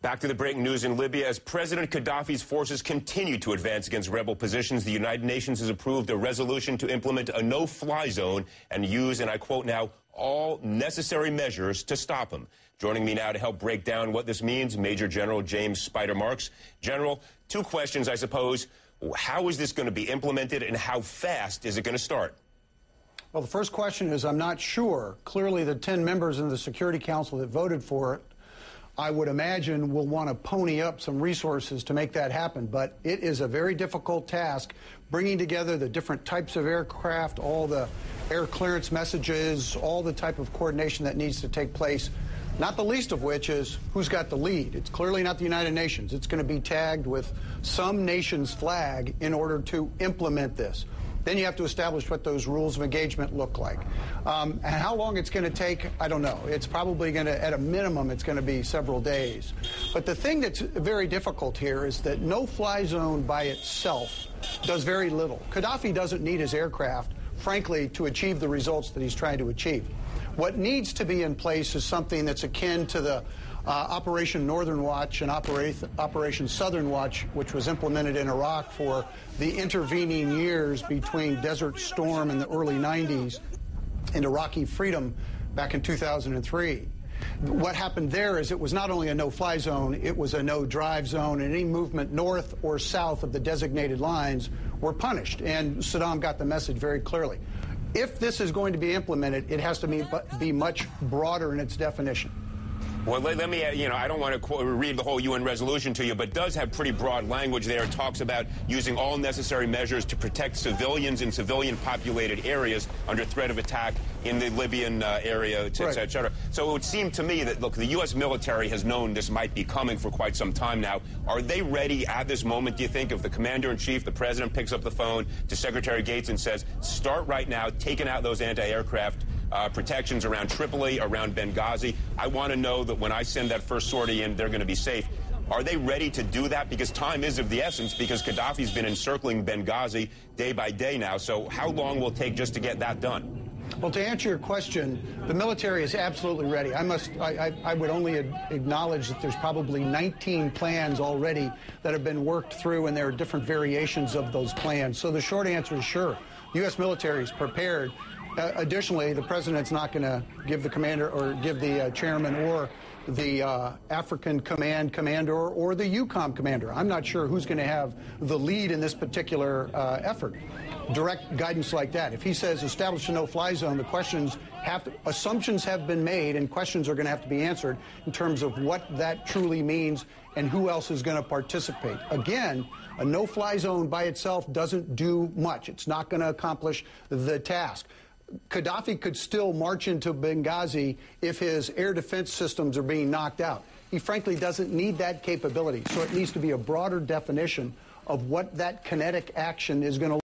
Back to the breaking news in Libya. As President Gaddafi's forces continue to advance against rebel positions, the United Nations has approved a resolution to implement a no-fly zone and use, and I quote now, all necessary measures to stop him. Joining me now to help break down what this means, Major General James Spider Marks. General, two questions, I suppose. How is this going to be implemented, and how fast is it going to start? Well, the first question is, I'm not sure. Clearly, the 10 members in the Security Council that voted for it, I would imagine, will want to pony up some resources to make that happen. But it is a very difficult task, bringing together the different types of aircraft, all the air clearance messages, all the type of coordination that needs to take place, not the least of which is who's got the lead. It's clearly not the United Nations. It's going to be tagged with some nation's flag in order to implement this. Then you have to establish what those rules of engagement look like. And how long it's going to take, I don't know. It's probably going to, at a minimum, it's going to be several days. But the thing that's very difficult here is that no-fly zone by itself does very little. Gaddafi doesn't need his aircraft, frankly, to achieve the results that he's trying to achieve. What needs to be in place is something that's akin to the Operation Northern Watch and Operation Southern Watch, which was implemented in Iraq for the intervening years between Desert Storm in the early 90s and Iraqi freedom back in 2003. What happened there is it was not only a no-fly zone, it was a no-drive zone, and any movement north or south of the designated lines were punished, and Saddam got the message very clearly. If this is going to be implemented, it has to be much broader in its definition. Well, let me, I don't want to read the whole UN resolution to you, but it does have pretty broad language there. It talks about using all necessary measures to protect civilians in civilian-populated areas under threat of attack in the Libyan area, et cetera. So it would seem to me that, look, the U.S. military has known this might be coming for quite some time now. Are they ready at this moment, do you think, if the commander-in-chief, the president, picks up the phone to Secretary Gates and says, start right now, taking out those anti-aircraft protections around Tripoli, around Benghazi. I want to know that when I send that first sortie in, they're going to be safe. Are they ready to do that? Because time is of the essence, because Gaddafi's been encircling Benghazi day by day now. So how long will it take just to get that done? Well, to answer your question, the military is absolutely ready. I would only acknowledge that there's probably 19 plans already that have been worked through, and there are different variations of those plans. So the short answer is sure. The U.S. military is prepared. Additionally, the president's not going to give the commander or give the chairman or the African command commander or the EUCOM commander. I'm not sure who's going to have the lead in this particular effort. Direct guidance like that. If he says establish a no-fly zone, the questions assumptions have been made, and questions are going to have to be answered in terms of what that truly means and who else is going to participate. Again, a no-fly zone by itself doesn't do much. It's not going to accomplish the task. Gaddafi could still march into Benghazi if his air defense systems are being knocked out. He frankly doesn't need that capability, so it needs to be a broader definition of what that kinetic action is going to